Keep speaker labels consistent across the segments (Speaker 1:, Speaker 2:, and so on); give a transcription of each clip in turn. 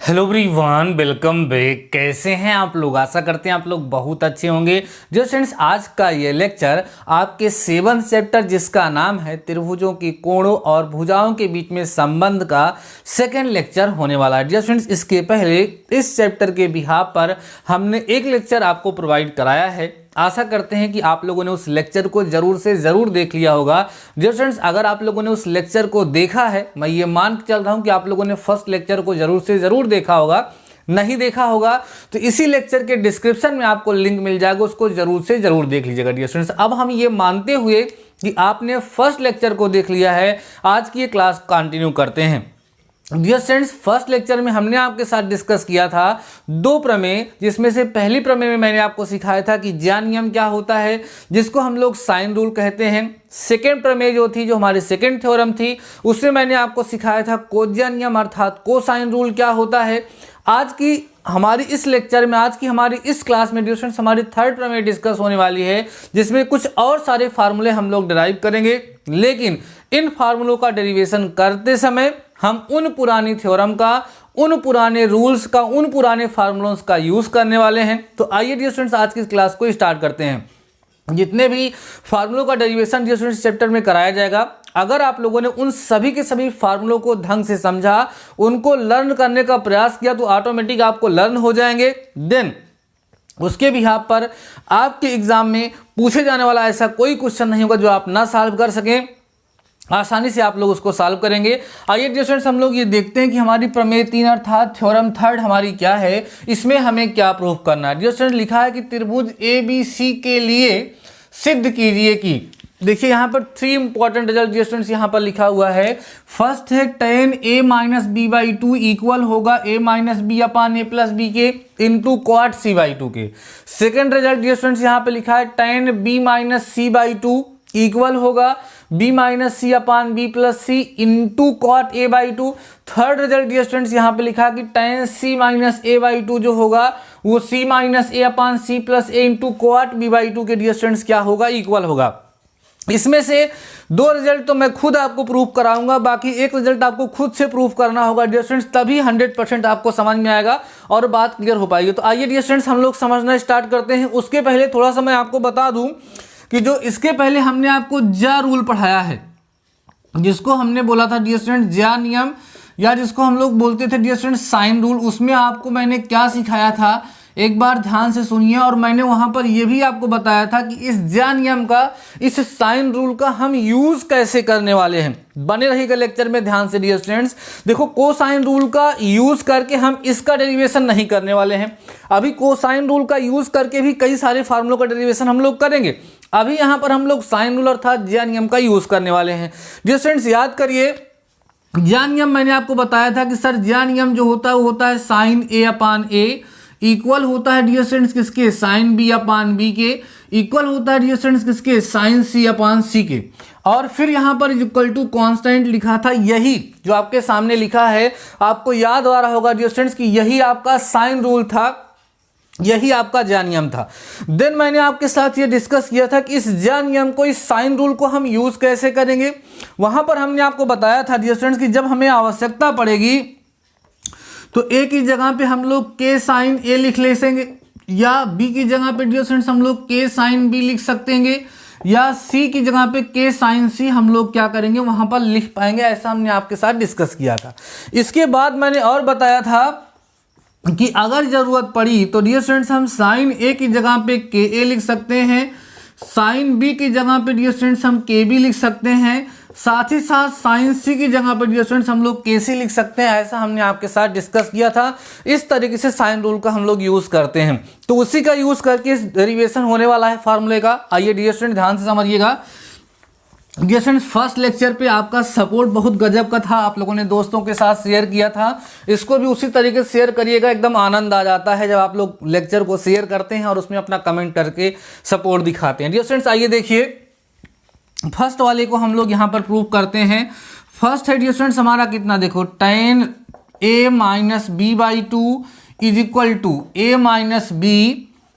Speaker 1: Hello everyone, welcome back. कैसे हैं आप लोग? आशा करते हैं आप लोग बहुत अच्छे होंगे। जो स्टूडेंट्स, आज का ये लेक्चर आपके 7th चैप्टर जिसका नाम है त्रिभुजों की कोणों और भुजाओं के बीच में संबंध का सेकंड लेक्चर होने वाला है। डियर स्टूडेंट्स, इसके पहले इस चैप्टर के बिहाफ पर हमने एक लेक्चर आपको प्रोवाइड कराया है। आशा करते हैं कि आप लोगों ने उस लेक्चर को जरूर से जरूर देख लिया होगा। डियर स्टूडेंट्स, अगर आप लोगों ने उस लेक्चर को देखा है, मैं ये मान के चल रहा हूं कि आप लोगों ने फर्स्ट लेक्चर को जरूर से जरूर देखा होगा। नहीं देखा होगा तो इसी लेक्चर के डिस्क्रिप्शन में आपको लिंक मिल जाएगा, उसको जरूर से जरूर देख लीजिएगा। डियर स्टूडेंट्स, अब हम ये मानते हुए कि आपने फर्स्ट लेक्चर को देख लिया है, आज की ये क्लास कंटिन्यू करते हैं। डियर स्टूडेंट्स, फर्स्ट लेक्चर में हमने आपके साथ डिस्कस किया था दो प्रमेय, जिसमें से पहली प्रमेय में मैंने आपको सिखाया था कि ज्या नियम क्या होता है, जिसको हम लोग साइन रूल कहते हैं। सेकेंड प्रमेय जो थी, जो हमारी सेकेंड थ्योरम थी, उसमें मैंने आपको सिखाया था कोज्या नियम अर्थात कोसाइन रूल क्या होता है। आज की हमारी इस लेक्चर में, आज की हमारी इस क्लास में डियर स्टूडेंट्स, हमारी थर्ड प्रमेय डिस्कस होने वाली है, जिसमें कुछ और सारे फार्मूले हम लोग डिराइव करेंगे। लेकिन इन फार्मूलों का डेरिवेशन करते समय हम उन पुरानी थ्योरम का, उन पुराने रूल्स का, उन पुराने फार्मूलों का यूज करने वाले हैं। तो आइए डियर स्टूडेंट्स, आज की इस क्लास को स्टार्ट करते हैं। जितने भी फार्मूलों का डेरिवेशन डियर स्टूडेंट्स चैप्टर में कराया जाएगा, अगर आप लोगों ने उन सभी के सभी फार्मूलों को ढंग से समझा, उनको लर्न करने का प्रयास किया, तो ऑटोमेटिक आपको लर्न हो जाएंगे। देन उसके बिहाफ पर आपके एग्जाम में पूछे जाने वाला ऐसा कोई क्वेश्चन नहीं होगा जो आप ना सॉल्व कर सकें। आसानी से आप लोग उसको सॉल्व करेंगे। आइए डियर स्टूडेंट्स, हम लोग ये देखते हैं कि हमारी प्रमेय 3 अर्थात थ्योरम थर्ड हमारी क्या है, इसमें हमें क्या प्रूफ करना है। डियर स्टूडेंट्स, लिखा है कि त्रिभुज ABC के लिए सिद्ध कीजिए कि, देखिए यहाँ पर 3 इंपॉर्टेंट रिजल्ट डियर स्टूडेंट्स यहाँ पर लिखा हुआ है। फर्स्ट है tan A - B/2 इक्वल होगा A - B upon A + B के इंटू cot C/2 के। सेकेंड रिजल्ट डियर स्टूडेंट्स यहाँ पे लिखा है tan B - C/2 इक्वल होगा B - C upon B + C into cot A/2। Third result dear students यहाँ पे लिखा है कि tan C - A/2 जो होगा वो C - A upon C + A into cot B/2 के डियर स्टूडेंट्स क्या होगा, इक्वल होगा। इसमें से 2 रिजल्ट तो मैं खुद आपको प्रूफ कराऊंगा, बाकी एक रिजल्ट आपको खुद से प्रूफ करना होगा डियर स्टूडेंट्स, तभी 100% आपको समझ में आएगा और बात क्लियर हो पाएगी। तो आइए डियर स्टूडेंट्स, हम लोग समझना स्टार्ट करते हैं। उसके पहले थोड़ा सा मैं आपको बता दूं कि जो इसके पहले हमने आपको ज्या रूल पढ़ाया है, जिसको हमने बोला था डियर स्टूडेंट ज्या नियम, या जिसको हम लोग बोलते थे डियर स्टूडेंट साइन रूल, उसमें आपको मैंने क्या सिखाया था, एक बार ध्यान से सुनिए। और मैंने वहां पर यह भी आपको बताया था कि इस ज्या नियम का, इस साइन रूल का हम यूज कैसे करने वाले हैं। बने रहिएगा लेक्चर में ध्यान से डियर स्टूडेंट्स। देखो, कोसाइन रूल का यूज करके हम इसका डेरिवेशन नहीं करने वाले हैं। अभी कोसाइन रूल का यूज करके भी कई सारे फार्मूलों का डेरिवेशन हम लोग करेंगे। अभी यहाँ पर हम लोग साइन रूल अर्थात ज्या नियम का यूज करने वाले हैं। डियर स्टूडेंट्स, याद करिए, ज्या नियम मैंने आपको बताया था कि सर ज्या नियम जो होता है वो होता है sine A upon A equal होता है डियर स्टूडेंट्स किसके, साइन B अपान B के, इक्वल होता है डियर स्टूडेंट्स किसके, साइन C अपान C के। और फिर यहाँ पर इक्वल टू कांस्टेंट लिखा था, यही जो आपके सामने लिखा है, आपको याद आ रहा होगा डियर स्टूडेंट्स कि यही आपका साइन रूल था, यही आपका ज्या नियम था। देन मैंने आपके साथ ये डिस्कस किया था कि इस ज्या नियम को, इस साइन रूल को हम यूज कैसे करेंगे। वहां पर हमने आपको बताया था डियर स्टूडेंट्स कि जब हमें आवश्यकता पड़ेगी तो A की जगह पे हम लोग K साइन A लिख ले सकेंगे, या B की जगह पे डियर स्टूडेंट्स हम लोग K साइन B लिख सकते हैं, या C की जगह पे K साइन C हम लोग क्या करेंगे, वहां पर लिख पाएंगे। ऐसा हमने आपके साथ डिस्कस किया था। इसके बाद मैंने और बताया था कि अगर जरूरत पड़ी तो डियर स्टूडेंट्स हम साइन A की जगह पे KA लिख सकते हैं, साइन B की जगह पे डियर स्टूडेंट्स हम KB लिख सकते हैं, साथ ही साथ साइन C की जगह पर डियर स्टूडेंट्स हम लोग KC लिख सकते हैं। ऐसा हमने आपके साथ डिस्कस किया था। इस तरीके से साइन रूल का हम लोग यूज करते हैं, तो उसी का यूज करके इस डेरिवेशन होने वाला है फार्मूले का। आइए डियर स्टूडेंट ध्यान से समझिएगा। डियर स्टूडेंट्स, फर्स्ट लेक्चर पे आपका सपोर्ट बहुत गजब का था, आप लोगों ने दोस्तों के साथ शेयर किया था, इसको भी उसी तरीके से शेयर करिएगा। एकदम आनंद आ जाता है जब आप लोग लेक्चर को शेयर करते हैं और उसमें अपना कमेंट करके सपोर्ट दिखाते हैं। डियर स्टूडेंट्स, आइए देखिए, फर्स्ट वाले को हम लोग यहाँ पर प्रूव करते हैं। फर्स्ट है डियर स्टूडेंट्स हमारा कितना, देखो tan A - B/2 is equal to A - B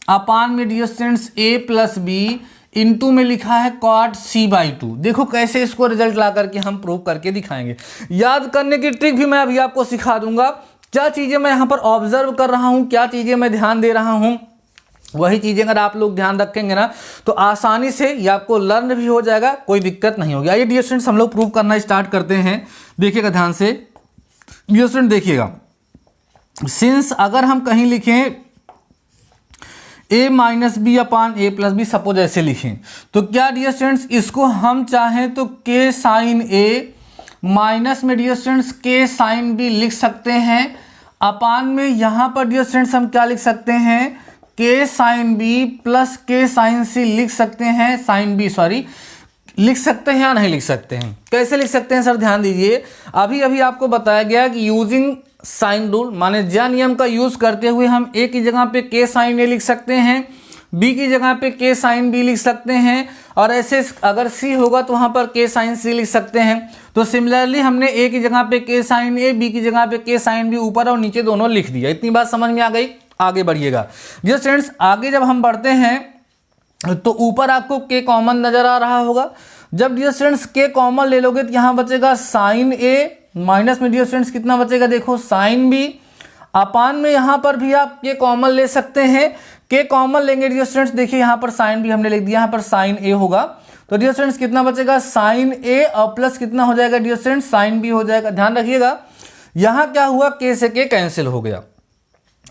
Speaker 1: upon में dear students A + B into में लिखा है cot C/2। देखो कैसे इसको रिजल्ट ला करके हम प्रूव करके दिखाएंगे। याद करने की ट्रिक भी मैं अभी आपको सिखा दूंगा। क्या चीज़ें मैं यहाँ पर ऑब्जर्व कर रहा हूँ, क्या चीज़ें मैं ध्यान दे रहा हूँ, वही चीज़ें अगर आप लोग ध्यान रखेंगे ना तो आसानी से ये आपको लर्न भी हो जाएगा, कोई दिक्कत नहीं होगी। आइए डियर स्टूडेंट्स हम लोग प्रूव करना स्टार्ट करते हैं। देखिएगा ध्यान से डियर स्टूडेंट, देखिएगा सिंस अगर हम कहीं लिखें a minus B upon a plus b, suppose ऐसे लिखें, तो क्या डियर स्टूडेंट्स इसको हम चाहें तो k साइन ए माइनस में dear students k sine b लिख सकते हैं, अपान में यहाँ पर डियर स्टूडेंट्स हम क्या लिख सकते हैं, k sine B plus k sine C लिख सकते हैं, साइन बी सॉरी लिख सकते हैं या नहीं लिख सकते हैं? कैसे लिख सकते हैं सर, ध्यान दीजिए। अभी अभी आपको बताया गया कि यूजिंग साइन रूल माने ज्या नियम का यूज करते हुए हम ए की जगह पे k साइन ए लिख सकते हैं, बी की जगह पे k साइन बी लिख सकते हैं, और ऐसे अगर सी होगा तो वहाँ पर k साइन सी लिख सकते हैं। तो सिमिलरली हमने ए की जगह पे k साइन ए, बी की जगह पे k साइन बी ऊपर और नीचे दोनों लिख दिया। इतनी बात समझ में आ गई? आगे बढ़िएगा डियर स्टूडेंट्स, आगे जब हम बढ़ते हैं तो ऊपर आपको k कॉमन नजर आ रहा होगा। जब डियर स्टूडेंट्स k कॉमन ले लोगे तो यहाँ बचेगा साइन ए, माइनस में डियर स्टूडेंट्स कितना बचेगा, देखो साइन बी, अपान में यहाँ पर भी आप k कॉमन ले सकते हैं। k कॉमन लेंगे डियर स्टूडेंट्स, देखिए यहाँ पर साइन बी हमने लिख दिया, यहाँ पर साइन ए होगा, तो डियर स्टूडेंट्स कितना बचेगा, साइन ए और प्लस कितना हो जाएगा डियर स्टूडेंट्स, साइन बी हो जाएगा। ध्यान रखिएगा यहाँ क्या हुआ, k से k कैंसिल हो गया।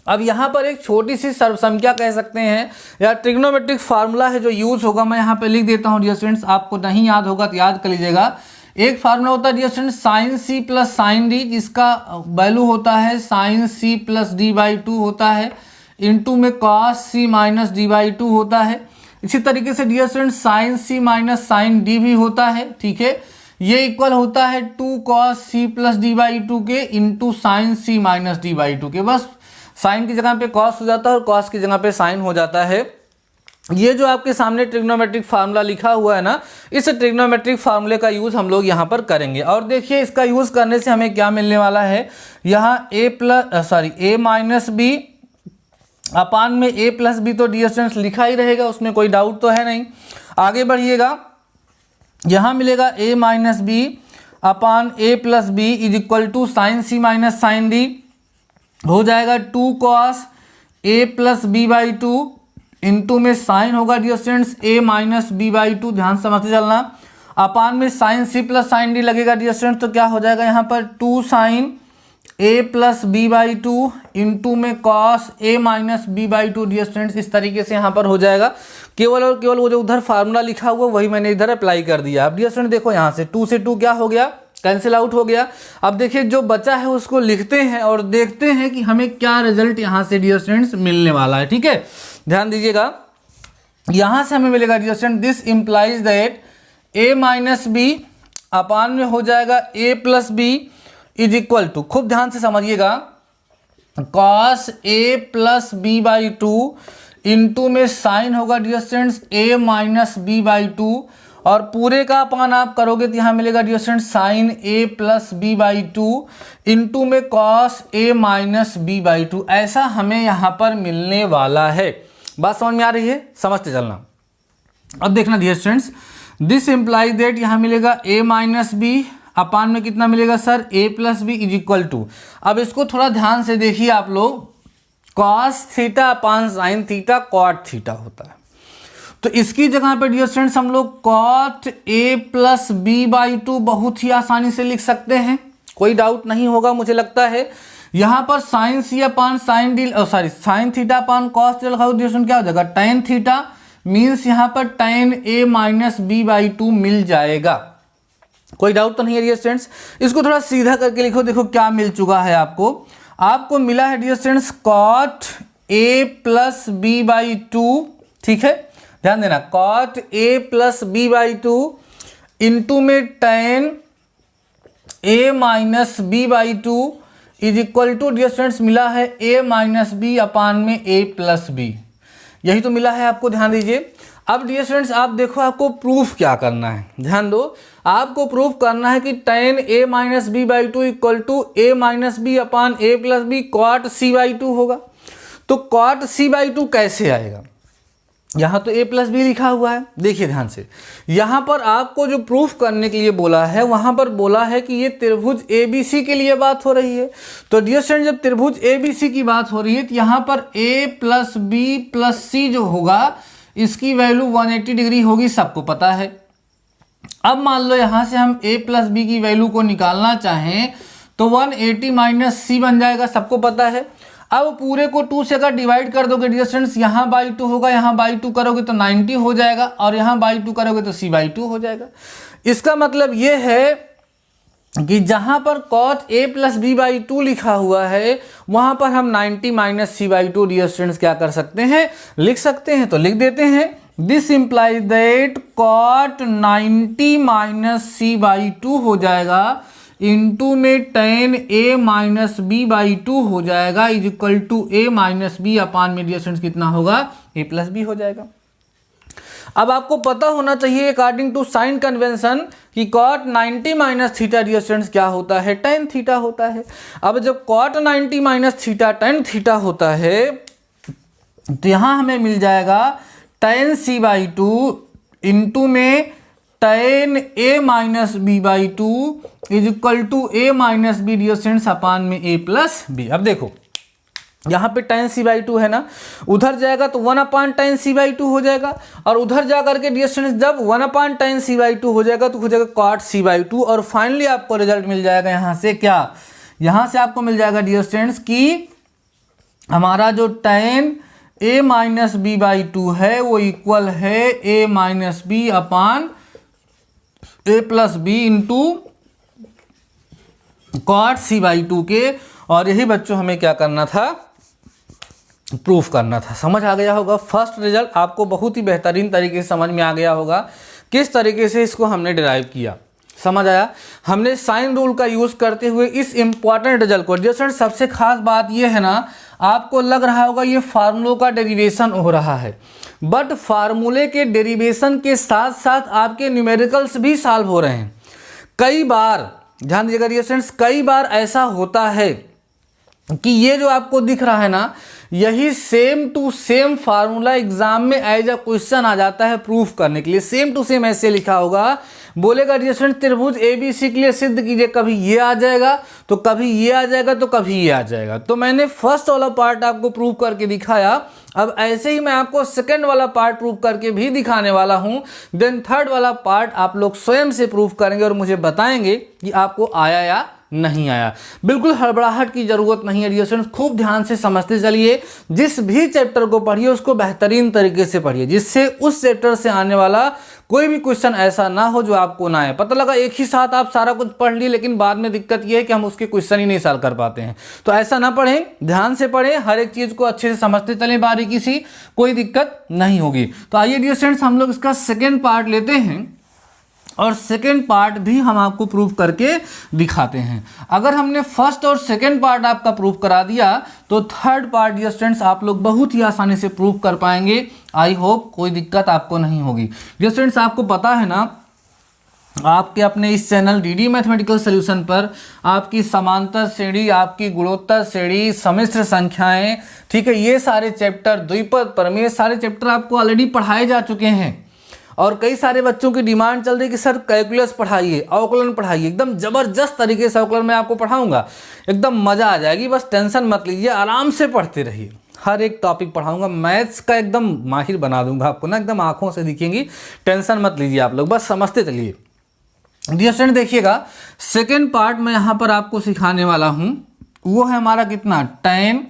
Speaker 1: अब यहाँ पर एक छोटी सी सर्वसंख्या कह सकते हैं या ट्रिग्नोमेट्रिक फार्मूला है जो यूज होगा, मैं यहाँ पे लिख देता हूँ डियर स्टूडेंट्स, आपको नहीं याद होगा तो याद कर लीजिएगा। एक फार्मूला होता है डियर स्टूडेंट्स साइन सी प्लस साइन डी, जिसका वैल्यू होता है sine C plus D by two होता है, इंटू में cos C minus D by two होता है। इसी तरीके से डियर स्टूडेंट्स साइन सी माइनस साइन डी भी होता है, ठीक है, ये इक्वल होता है to cos C plus D by two के into sine C minus D by two के। बस साइन की जगह पे कॉस हो जाता है और कॉस की जगह पे साइन हो जाता है। ये जो आपके सामने ट्रिग्नोमेट्रिक फार्मूला लिखा हुआ है ना, इस ट्रिग्नोमेट्रिक फार्मूले का यूज हम लोग यहाँ पर करेंगे। और देखिए इसका यूज करने से हमें क्या मिलने वाला है, यहाँ ए माइनस बी अपान में a प्लस बी तो डियर स्टूडेंट्स लिखा ही रहेगा, उसमें कोई डाउट तो है नहीं। आगे बढ़िएगा, यहाँ मिलेगा a minus B upon a plus B is equal to sine C minus sine d, हो जाएगा two cos a plus B by two, into में साइन होगा dear students a minus B by two, ध्यान समझते चलना, upon में sine सी plus sine d लगेगा dear students, तो क्या हो जाएगा यहाँ पर two sine a plus B by two into में cos a minus B by two dear students. इस तरीके से यहाँ पर हो जाएगा। केवल और केवल वो जो उधर फार्मूला लिखा हुआ वही मैंने इधर अप्लाई कर दिया। अब डियर स्टूडेंट देखो यहाँ से टू से टू क्या हो गया, कैंसिल आउट हो गया। अब देखिए जो बचा है उसको लिखते हैं और देखते हैं कि हमें क्या रिजल्ट यहाँ से डियर स्टूडेंट्स मिलने वाला है, ठीक है। ध्यान दीजिएगा, यहाँ से हमें मिलेगा dear student this implies that a minus B upon में हो जाएगा a plus B is equal to, खूब ध्यान से समझिएगा, cos a plus B by two into में साइन होगा dear students a minus B by two, और पूरे का अपान आप करोगे तो यहाँ मिलेगा dear students sine a plus B by two into में cos a minus B by two. ऐसा हमें यहाँ पर मिलने वाला है। बात समझ में आ रही है, समझते चलना। अब देखना dear students, this implies that यहाँ मिलेगा a माइनस बी अपान में कितना मिलेगा sir a plus B is equal to. अब इसको थोड़ा ध्यान से देखिए आप लोग, cos theta upon sine theta cot theta होता है, तो इसकी जगह पे डियर स्टूडेंट्स हम लोग cot a plus B by two बहुत ही आसानी से लिख सकते हैं, कोई डाउट नहीं होगा मुझे लगता है। यहाँ पर sine C upon sine D sine theta upon cos theta लिखा डियर स्टूडेंट, क्या हो जाएगा टेन थीटा, मीन्स यहाँ पर tan a minus B by two मिल जाएगा। कोई डाउट तो नहीं है डियर स्टूडेंट्स। इसको थोड़ा सीधा करके लिखो, देखो क्या मिल चुका है आपको मिला है dear students cot a plus B by two, ठीक है, ध्यान देना, cot a plus B by two into में tan a minus B by two is equal to dear students मिला है a माइनस बी अपान में a प्लस बी, यही तो मिला है आपको, ध्यान दीजिए। अब डियर स्टूडेंट्स आप देखो आपको प्रूफ क्या करना है, ध्यान दो, आपको प्रूफ करना है कि tan a minus B by two equal to a minus B upon a plus b cot c by two होगा। तो कॉट c बाई टू कैसे आएगा, यहाँ तो a प्लस बी लिखा हुआ है। देखिए ध्यान से, यहाँ पर आपको जो प्रूफ करने के लिए बोला है, वहाँ पर बोला है कि ये त्रिभुज ABC के लिए बात हो रही है। तो डियर स्टूडेंट, जब त्रिभुज ABC की बात हो रही है तो यहाँ पर a प्लस बी प्लस सी जो होगा इसकी वैल्यू 180 डिग्री होगी, सबको पता है। अब मान लो यहाँ से हम a प्लस बी की वैल्यू को निकालना चाहें तो 180 माइनस सी बन जाएगा, सबको पता है। अब पूरे को 2 से अगर डिवाइड कर दोगे डियर स्टूडेंट्स, यहाँ बाई 2 होगा, यहाँ बाई 2 करोगे तो 90 हो जाएगा, और यहाँ बाई 2 करोगे तो c बाई 2 हो जाएगा। इसका मतलब ये है कि जहाँ पर cot a plus B by 2 लिखा हुआ है वहाँ पर हम 90 minus C by 2 dear students क्या कर सकते हैं, लिख सकते हैं। तो लिख देते हैं, this implies that cot 90 minus C by 2 हो जाएगा, इंटू में tan a minus B by 2 हो जाएगा, is equal to a minus B upon में डियर स्टूडेंट्स कितना होगा, a प्लस बी हो जाएगा। अब आपको पता होना चाहिए अकॉर्डिंग टू साइन कन्वेंशन कि cot 90 minus theta dear students क्या होता है, tan थीटा होता है। अब जब cot 90 minus theta tan theta होता है तो यहाँ हमें मिल जाएगा tan c बाई 2 इंटू में tan a minus B by 2 is equal to a minus B dear students upon में a प्लस बी। अब देखो यहाँ पे tan c बाई 2 है ना, उधर जाएगा तो 1 अपान tan c बाई 2 हो जाएगा, और उधर जा करके डियर स्टूडेंट्स जब 1 अपान tan c बाई 2 हो जाएगा तो हो जाएगा cot c बाई 2, और फाइनली आपको रिजल्ट मिल जाएगा यहाँ से क्या, यहाँ से आपको मिल जाएगा डियर स्टूडेंट्स कि हमारा जो tan a minus B by 2 है वो इक्वल है a minus B upon a plus b into cot c by 2 के। और यही बच्चों हमें क्या करना था, प्रूफ करना था। समझ आ गया होगा, फर्स्ट रिजल्ट आपको बहुत ही बेहतरीन तरीके से समझ में आ गया होगा किस तरीके से इसको हमने डिराइव किया। समझ आया, हमने साइन रूल का यूज करते हुए इस इंपॉर्टेंट रिजल्ट को। जैसे सबसे खास बात यह है ना, आपको लग रहा होगा ये फार्मूलों का डेरिवेशन हो रहा है, बट फार्मूले के डेरिवेशन के साथ साथ आपके न्यूमेरिकल्स भी सॉल्व हो रहे हैं। कई बार ध्यान दीजिएगा डियर स्टूडेंट्स, कई बार ऐसा होता है कि ये जो आपको दिख रहा है ना, यही same to same formula exam में एज अ क्वेश्चन आ जाता है प्रूफ करने के लिए। सेम टू सेम ऐसे लिखा होगा, बोलेगा डियर स्टूडेंट त्रिभुज ABC के लिए सिद्ध कीजिए, कभी ये आ जाएगा तो कभी ये आ जाएगा तो कभी ये आ जाएगा। तो मैंने फर्स्ट वाला पार्ट आपको प्रूव करके दिखाया, अब ऐसे ही मैं आपको सेकंड वाला पार्ट प्रूव करके भी दिखाने वाला हूं। देन थर्ड वाला पार्ट आप लोग स्वयं से प्रूव करेंगे और मुझे बताएंगे कि आपको आया या नहीं आया। बिल्कुल हड़बड़ाहट की जरूरत नहीं है डियर स्टूडेंट्स, खूब ध्यान से समझते चलिए। जिस भी चैप्टर को पढ़िए उसको बेहतरीन तरीके से पढ़िए, जिससे उस चैप्टर से आने वाला कोई भी क्वेश्चन ऐसा ना हो जो आपको ना आए। पता लगा एक ही साथ आप सारा कुछ पढ़ लिए, लेकिन बाद में दिक्कत यह है कि हम उसके क्वेश्चन ही नहीं सॉल्व कर पाते हैं। तो ऐसा ना पढ़ें, ध्यान से पढ़ें, हर एक चीज को अच्छे से समझते चलें, बारीकी सी, कोई दिक्कत नहीं होगी। तो आइए डियर स्टूडेंट्स हम लोग इसका सेकेंड पार्ट लेते हैं और सेकेंड पार्ट भी हम आपको प्रूव करके दिखाते हैं। अगर हमने फर्स्ट और सेकेंड पार्ट आपका प्रूव करा दिया तो थर्ड पार्ट डियर स्टूडेंट्स आप लोग बहुत ही आसानी से प्रूव कर पाएंगे। आई होप कोई दिक्कत आपको नहीं होगी। डियर स्टूडेंट्स आपको पता है ना, आपके अपने इस चैनल डीडी मैथमेटिकल सॉल्यूशन पर आपकी समांतर श्रेणी, आपकी गुणोत्तर श्रेणी, सम्मिश्र संख्याएं, ठीक है, ये सारे चैप्टर, द्विपद प्रमेय, सारे चैप्टर आपको ऑलरेडी पढ़ाए जा चुके हैं। और कई सारे बच्चों की डिमांड चल रही है कि सर कैलकुलस पढ़ाइए, अवकलन पढ़ाइए। एकदम जबरदस्त तरीके से अवकलन मैं आपको पढ़ाऊंगा, एकदम मजा आ जाएगी, बस टेंशन मत लीजिए, आराम से पढ़ते रहिए। हर एक टॉपिक पढ़ाऊंगा, मैथ्स का एकदम माहिर बना दूंगा आपको ना, एकदम आंखों से दिखेंगी, टेंशन मत लीजिए आप लोग, बस समझते चलिए। डियर स्टूडेंट देखिएगा, सेकेंड पार्ट मैं यहाँ पर आपको सिखाने वाला हूँ, वो है हमारा कितना, tan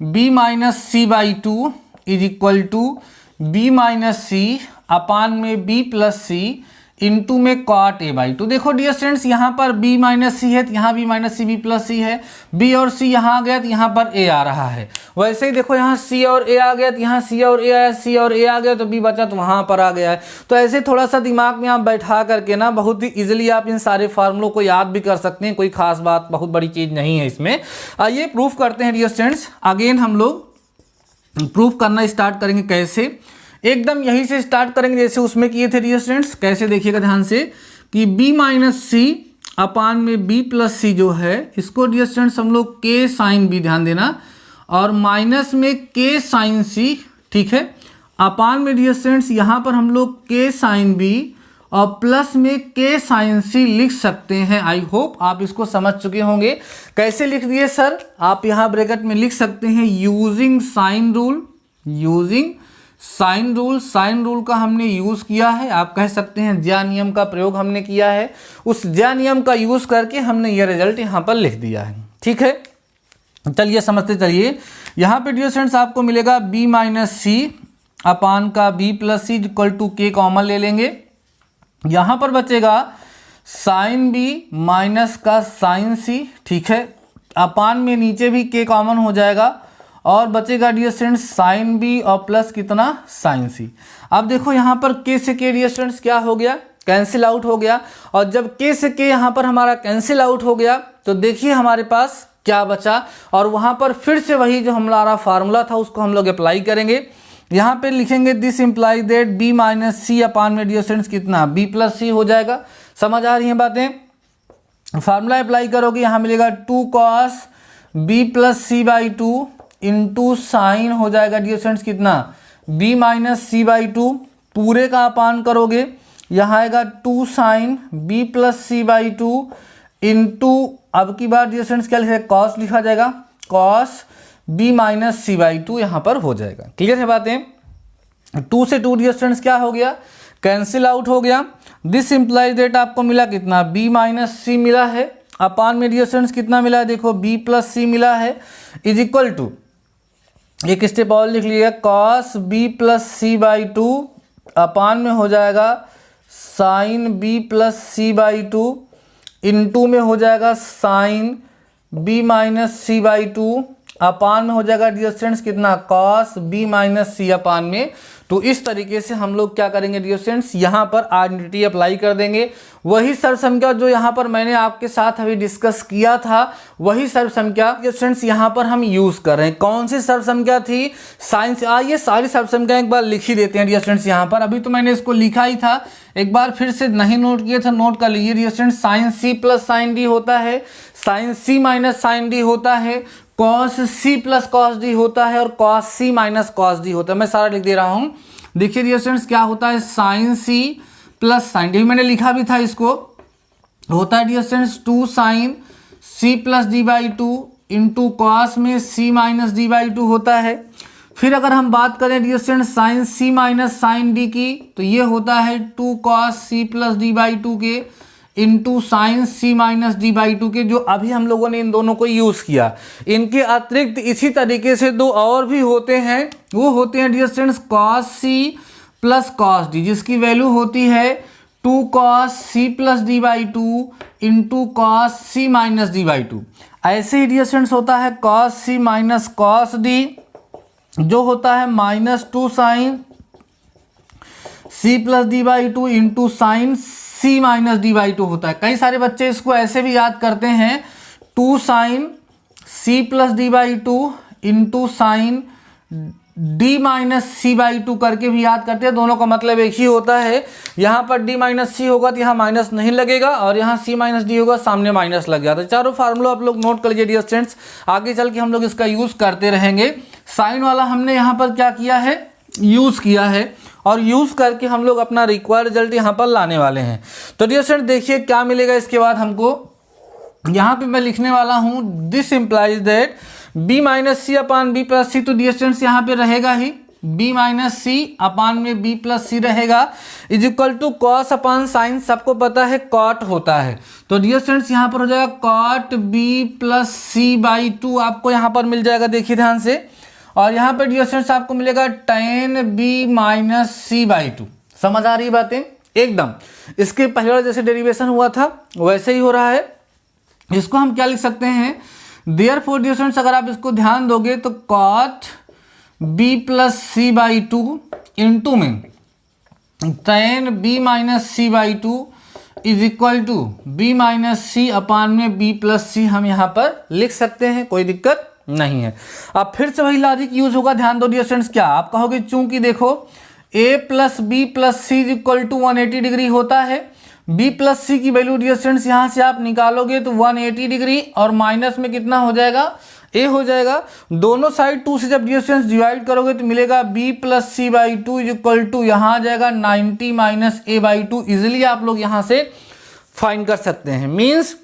Speaker 1: b minus C by 2 is equal to b minus C upon में b प्लस सी इंटू में cot a बाई 2। देखो डियर स्टूडेंट्स, यहाँ पर b माइनस सी है तो यहाँ b माइनस सी b प्लस सी है, b और c यहाँ आ गया तो यहाँ पर a आ रहा है। वैसे ही देखो यहाँ c और a आ गया तो यहाँ c और a आया, c और a आ गया तो b बचा तो वहाँ पर आ गया है। तो ऐसे थोड़ा सा दिमाग में आप बैठा करके ना बहुत ही इजीली आप इन सारे फार्मूलों को याद भी कर सकते हैं, कोई खास बात, बहुत बड़ी चीज़ नहीं है इसमें। आइए प्रूफ करते हैं डियर स्टूडेंट्स। अगेन हम लोग प्रूफ करना स्टार्ट करेंगे, कैसे, एकदम यहीं से स्टार्ट करेंगे जैसे उसमें किए थे डियर स्टूडेंट्स। कैसे देखिएगा ध्यान से कि b माइनस सी अपान में b प्लस सी जो है, इसको डियर स्टूडेंट्स हम लोग k साइन b, ध्यान देना, और माइनस में k साइन c, ठीक है, अपान में डियर स्टूडेंट्स यहाँ पर हम लोग के साइन बी और प्लस में के साइन सी लिख सकते हैं। आई होप आप इसको समझ चुके होंगे। कैसे लिख दिए सर? आप यहाँ ब्रैकेट में लिख सकते हैं using sine rule. Using sine rule, sine rule का हमने यूज किया है। आप कह सकते हैं ज्या नियम का प्रयोग हमने किया है। उस ज्या नियम का यूज करके हमने ये रिजल्ट यहाँ पर लिख दिया है। ठीक है, चलिए समझते चलिए। यहाँ पे डियर स्टूडेंट्स आपको मिलेगा b माइनस सी अपान का b plus c equal to के कॉमन ले लेंगे। यहाँ पर बचेगा साइन b माइनस का साइन सी। ठीक है, अपान में नीचे भी के कॉमन हो जाएगा और बचेगा डियर स्टूडेंट्स साइन बी और प्लस कितना साइन सी। अब देखो यहाँ पर के से के डियर स्टूडेंट्स क्या हो गया? कैंसिल आउट हो गया। और जब के से के यहाँ पर हमारा कैंसिल आउट हो गया तो देखिए हमारे पास क्या बचा, और वहाँ पर फिर से वही जो हमारा फार्मूला था उसको हम लोग अप्लाई करेंगे। यहाँ पे लिखेंगे this imply that B minus C upon में डियर स्टूडेंट्स कितना बी प्लस सी हो जाएगा। समझ आ रही हैं बातें? फार्मूला अप्लाई करोगे यहाँ मिलेगा 2 cos b plus C by 2 into sine हो जाएगा डियर स्टूडेंट्स कितना b माइनस सी बाई 2। पूरे का अपान करोगे यहाँ आएगा 2 sine b plus C by 2 into, अब की बार डियर स्टूडेंट्स क्या लिखा कॉस लिखा जाएगा, cos b minus C by 2 यहाँ पर हो जाएगा। क्लियर है बातें? 2 से 2 डियर स्टूडेंट्स क्या हो गया? कैंसिल आउट हो गया। दिस इम्प्लाइज दैट आपको मिला कितना b माइनस सी मिला है अपान में डियर स्टूडेंट्स कितना मिला है? देखो b प्लस सी मिला है इज इक्वल टू, एक स्टेप और लिख लीजिएगा, cos B plus C by 2 upon में हो जाएगा sine B plus C by 2 into में हो जाएगा sine b minus C by 2 upon में हो जाएगा डियर स्टूडेंट्स कितना cos b minus C upon में। तो इस तरीके से हम लोग क्या करेंगे डियर स्टूडेंट्स, यहाँ पर आइडेंटिटी अप्लाई कर देंगे। वही सर्व संख्या जो यहाँ पर मैंने आपके साथ अभी डिस्कस किया था, वही सर्व संख्या डियर स्टूडेंट्स यहाँ पर हम यूज कर रहे हैं। कौन सी सर्व संख्या थी? साइंस। आइए सारी सर्व संख्या एक बार लिख ही देते हैं डियर स्टूडेंट्स यहाँ पर। अभी तो मैंने इसको लिखा ही था, एक बार फिर से नहीं नोट किए थे, नोट कर लीजिए डियर स्टूडेंट्स। साइन सी प्लस साइन डी होता है, साइन सी माइनस साइन डी होता है, cos C plus cos D होता है और cos C minus cos D होता है। मैं सारा लिख दे रहा हूँ। देखिए डियर स्टूडेंट्स क्या होता है, साइन सी प्लस साइन डी, मैंने लिखा भी था इसको, होता है dear students 2 sine C plus D by 2 into cos में सी माइनस डी बाई 2 होता है। फिर अगर हम बात करें डियर स्टूडेंट्स साइन सी माइनस साइन डी की, तो ये होता है 2 cos C plus D by 2 के into sine C minus D by 2 के, जो अभी हम लोगों ने इन दोनों को यूज किया। इनके अतिरिक्त इसी तरीके से 2 और भी होते हैं, वो होते हैं dear students cos C plus cos D, जिसकी वैल्यू होती है 2 cos C plus D by 2 into cos C minus D by 2। ऐसे ही डियर स्टूडेंट्स होता है cos C minus cos D, जो होता है minus 2 sine C plus D by 2 into sine C minus D by 2 होता है। कई सारे बच्चे इसको ऐसे भी याद करते हैं 2 sine C plus D by 2 into sine D minus C by 2 करके भी याद करते हैं। दोनों का मतलब एक ही होता है। यहाँ पर डी माइनस सी होगा तो यहाँ माइनस नहीं लगेगा, और यहाँ सी माइनस डी होगा सामने माइनस लग गया। तो चारों फार्मूला आप लोग नोट कर लीजिए डियर स्टूडेंट्स, आगे चल के हम लोग इसका यूज करते रहेंगे। साइन वाला हमने यहाँ पर क्या किया है, यूज किया है, और यूज करके हम लोग अपना रिक्वायर्ड रिजल्ट यहाँ पर लाने वाले हैं। तो डियर स्टूडेंट देखिए क्या मिलेगा इसके बाद हमको, यहाँ पे मैं लिखने वाला हूँ this implies that b minus C upon B plus C. तो डियर स्टूडेंट्स यहाँ पे रहेगा ही b माइनस सी अपान में b प्लस सी रहेगा is equal to cos upon sine, सबको पता है कॉट होता है। तो डियर स्टूडेंट्स यहाँ पर हो जाएगा cot b plus C by 2 आपको यहाँ पर मिल जाएगा, देखिए ध्यान से। और यहाँ पे डियर स्टूडेंट्स आपको मिलेगा tan b minus C by 2। समझ आ रही बातें एकदम? इसके पहले वाला जैसे डेरिवेशन हुआ था वैसे ही हो रहा है। इसको हम क्या लिख सकते हैं, देयरफॉर डियर स्टूडेंट्स अगर आप इसको ध्यान दोगे तो cot b plus C by 2 into में tan b minus C by 2 is equal to b minus C upon में b प्लस सी हम यहाँ पर लिख सकते हैं, कोई दिक्कत नहीं है। अब फिर से वही लॉजिक यूज होगा, ध्यान दो डियर स्टूडेंट्स। क्या आप कहोगे, चूंकि देखो a plus B plus C is equal to 180 degree होता है, b प्लस सी की वैल्यू डियर स्टूडेंट्स यहाँ से आप निकालोगे तो 180 डिग्री और माइनस में कितना हो जाएगा ए हो जाएगा। दोनों साइड 2 से जब डियर स्टूडेंट्स डिवाइड करोगे तो मिलेगा b plus C by two is equal to यहाँ आ जाएगा 90 minus A by two. Easily आप लोग यहाँ से फाइंड कर सकते हैं। मीन्स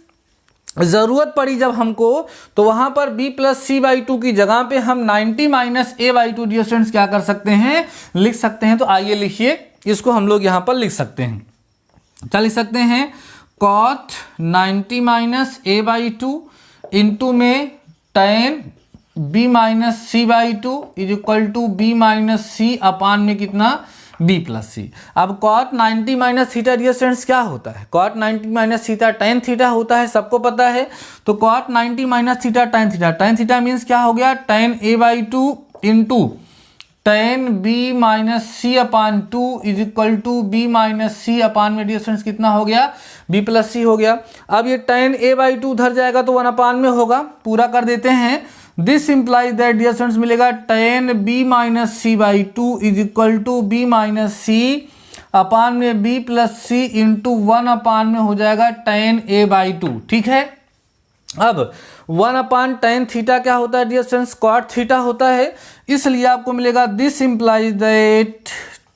Speaker 1: ज़रूरत पड़ी जब हमको तो वहाँ पर b plus C by two की जगह पे हम 90 minus A by two dear students क्या कर सकते हैं, लिख सकते हैं। तो आइए लिखिए, इसको हम लोग यहाँ पर लिख सकते हैं। क्या लिख सकते हैं, cot 90 minus A by two into में tan b minus C by two is equal to B minus C upon में कितना, b प्लस सी। अब cot 90 minus theta dear students क्या होता है, cot 90 minus theta tan theta होता है, सबको पता है। तो cot 90 minus theta tan theta means क्या हो गया, tan a by two into tan b minus C upon two is equal to B minus C upon में डियर स्टूडेंट्स कितना हो गया, b प्लस सी हो गया। अब ये tan a बाई टू उधर जाएगा तो 1 अपान में होगा, पूरा कर देते हैं। This implies that dear students मिलेगा tan b minus C by two is equal to B minus C upon में b plus C into 1 upon में हो जाएगा tan a बाई टू। ठीक है, अब 1 अपान tan थीटा क्या होता है डियर स्टूडेंट्स, cot थीटा होता है। इसलिए आपको मिलेगा this implies that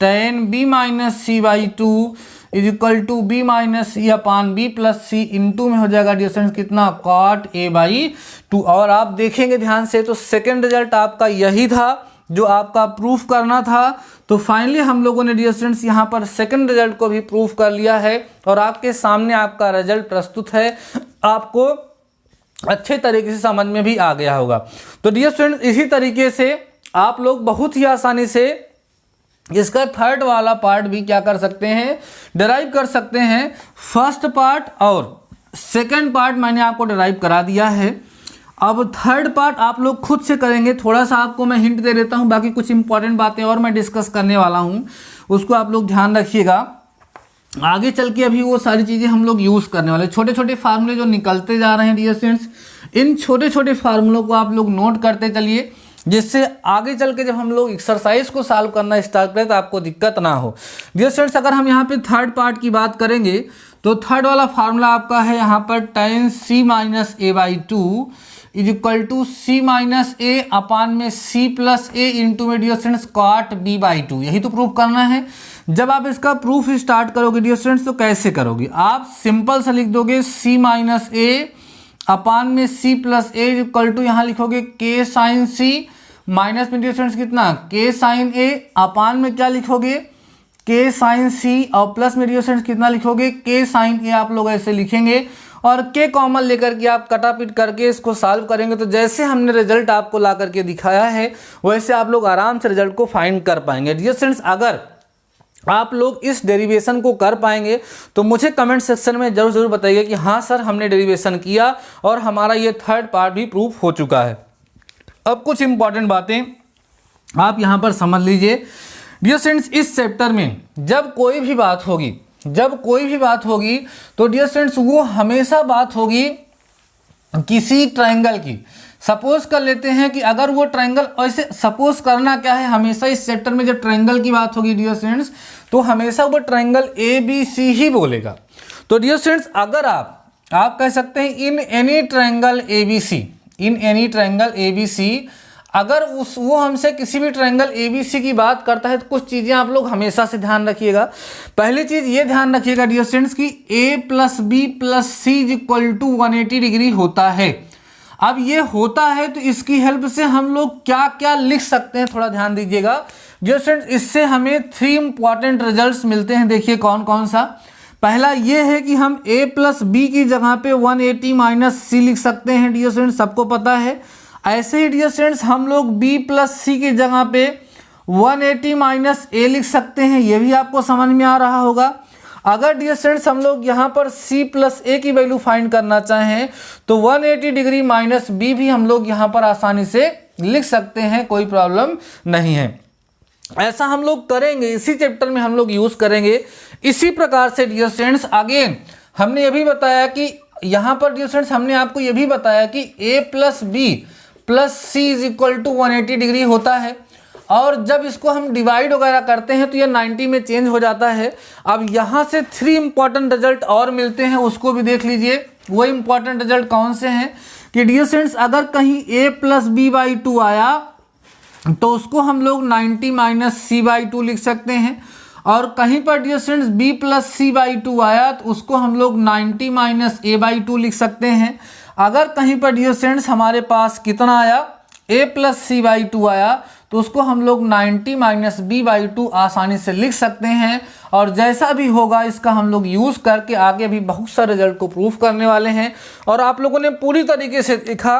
Speaker 1: tan b minus C by two is equal to B minus C upon B plus C into में हो जाएगा डियर स्टूडेंट्स कितना, cot a बाई टू। और आप देखेंगे ध्यान से तो सेकंड रिजल्ट आपका यही था जो आपका प्रूफ करना था। तो फाइनली हम लोगों ने डियर स्टूडेंट्स यहाँ पर सेकंड रिजल्ट को भी प्रूफ कर लिया है और आपके सामने आपका रिजल्ट प्रस्तुत है, आपको अच्छे तरीके से समझ में भी आ गया होगा। तो डियर स्टूडेंट्स इसी तरीके से आप लोग बहुत ही आसानी से इसका थर्ड वाला पार्ट भी क्या कर सकते हैं, डिराइव कर सकते हैं। फर्स्ट पार्ट और सेकंड पार्ट मैंने आपको डिराइव करा दिया है। अब थर्ड पार्ट आप लोग खुद से करेंगे। थोड़ा सा आपको मैं हिंट दे देता हूं, बाकी कुछ इंपॉर्टेंट बातें और मैं डिस्कस करने वाला हूं, उसको आप लोग ध्यान रखिएगा। आगे चल के अभी वो सारी चीज़ें हम लोग यूज़ करने वाले, छोटे छोटे फार्मूले जो निकलते जा रहे हैं डियर स्टूडेंट्स, इन छोटे छोटे फार्मूलों को आप लोग नोट करते चलिए, जिससे आगे चल के जब हम लोग एक्सरसाइज को सॉल्व करना स्टार्ट करें तो आपको दिक्कत ना हो। डियर स्टूडेंट्स अगर हम यहाँ पे थर्ड पार्ट की बात करेंगे तो थर्ड वाला फार्मूला आपका है यहाँ पर tan c minus A by two is equal to C minus A upon में सी प्लस ए इंटू में dear students cot b by two. यही तो प्रूफ करना है। जब आप इसका प्रूफ स्टार्ट करोगे डियर स्टूडेंट्स तो कैसे करोगे, आप सिंपल सा लिख दोगे सी माइनस ए अपान में C plus A equal to यहाँ लिखोगे के साइन सी माइनस में डियर स्टूडेंट्स कितना, के साइन ए अपान में क्या लिखोगे, के साइन सी और प्लस में डियर स्टूडेंट्स कितना लिखोगे, के साइन ए। आप लोग ऐसे लिखेंगे और के कॉमन लेकर के आप कटापिट करके इसको सॉल्व करेंगे तो जैसे हमने रिजल्ट आपको ला करके दिखाया है वैसे आप लोग आराम से रिजल्ट को फाइंड कर पाएंगे। डियर स्टूडेंट्स अगर आप लोग इस डेरिवेशन को कर पाएंगे तो मुझे कमेंट सेक्शन में जरूर बताइए कि हाँ सर हमने डेरिवेशन किया और हमारा ये थर्ड पार्ट भी प्रूफ हो चुका है। अब कुछ इंपॉर्टेंट बातें आप यहाँ पर समझ लीजिए। डियर स्टूडेंट्स इस चैप्टर में जब कोई भी बात होगी तो डियर स्टूडेंट्स वो हमेशा बात होगी किसी ट्रायंगल की। सपोज कर लेते हैं कि अगर वो ट्रायंगल, ऐसे सपोज करना क्या है, हमेशा इस चैप्टर में जब ट्रायंगल की बात होगी डियर स्टूडेंट्स तो हमेशा वो ट्रायंगल ए बी सी ही बोलेगा। तो डियर स्टूडेंट्स अगर आप कह सकते हैं in any triangle A B C, अगर वो हमसे किसी भी ट्रायंगल ए बी सी की बात करता है तो कुछ चीज़ें आप लोग हमेशा से ध्यान रखिएगा। पहली चीज़ ये ध्यान रखिएगा डियर स्टूडेंट्स कि A plus B plus C is equal to 180 degree होता है। अब ये होता है तो इसकी हेल्प से हम लोग क्या क्या लिख सकते हैं, थोड़ा ध्यान दीजिएगा डियर स्टूडेंट्स। इससे हमें 3 इंपॉर्टेंट रिजल्ट्स मिलते हैं। देखिए कौन कौन सा। पहला ये है कि हम a प्लस बी की जगह पे 180 माइनस सी लिख सकते हैं डियर स्टूडेंट्स, सबको पता है। ऐसे ही डियर स्टूडेंट्स हम लोग b प्लस सी की जगह पे 180 माइनस ए लिख सकते हैं, ये भी आपको समझ में आ रहा होगा। अगर डियर स्टूडेंट्स हम लोग यहाँ पर c प्लस ए की वैल्यू फाइंड करना चाहें तो 180 डिग्री माइनस बी भी हम लोग यहाँ पर आसानी से लिख सकते हैं, कोई प्रॉब्लम नहीं है। ऐसा हम लोग करेंगे, इसी चैप्टर में हम लोग यूज़ करेंगे। इसी प्रकार से डियर स्टूडेंट्स अगेन हमने ये भी बताया कि यहाँ पर डियर स्टूडेंट्स हमने आपको ये भी बताया कि a plus B plus C is equal to 180 degree होता है और जब इसको हम डिवाइड वगैरह करते हैं तो ये 90 में चेंज हो जाता है। अब यहाँ से 3 इंपॉर्टेंट रिजल्ट और मिलते हैं, उसको भी देख लीजिए। वो इंपॉर्टेंट रिजल्ट कौन से हैं कि डियर स्टूडेंट्स अगर कहीं a plus B by two आया तो उसको हम लोग 90 माइनस सी बाई टू लिख सकते हैं, और कहीं पर dear students b plus C by two आया तो उसको हम लोग 90 माइनस ए बाई टू लिख सकते हैं। अगर कहीं पर डियर स्टूडेंट्स हमारे पास कितना आया, a plus C by two आया तो उसको हम लोग 90 माइनस बी बाई टू आसानी से लिख सकते हैं। और जैसा भी होगा इसका हम लोग यूज़ करके आगे भी बहुत सारे रिजल्ट को प्रूफ करने वाले हैं। और आप लोगों ने पूरी तरीके से देखा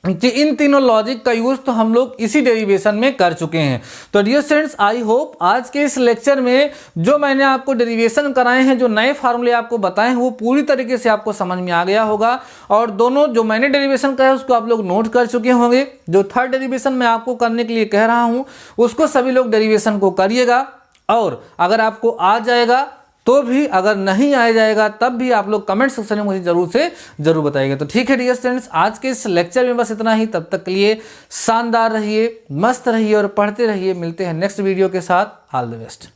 Speaker 1: कि इन तीनों लॉजिक का यूज़ तो हम लोग इसी डेरिवेशन में कर चुके हैं। तो डियर स्टूडेंट्स आई होप आज के इस लेक्चर में जो मैंने आपको डेरिवेशन कराए हैं, जो नए फार्मूले आपको बताए हैं, वो पूरी तरीके से आपको समझ में आ गया होगा। और दोनों जो मैंने डेरिवेशन कराया उसको आप लोग नोट कर चुके होंगे। जो थर्ड डेरिवेशन मैं आपको करने के लिए कह रहा हूँ उसको सभी लोग डेरिवेशन को करिएगा। और अगर आपको आ जाएगा तो भी, अगर नहीं आ जाएगा तब भी आप लोग कमेंट सेक्शन में मुझे जरूर बताइएगा। तो ठीक है डियर स्टूडेंट्स, आज के इस लेक्चर में बस इतना ही। तब तक के लिए शानदार रहिए, मस्त रहिए और पढ़ते रहिए। मिलते हैं नेक्स्ट वीडियो के साथ। All the best.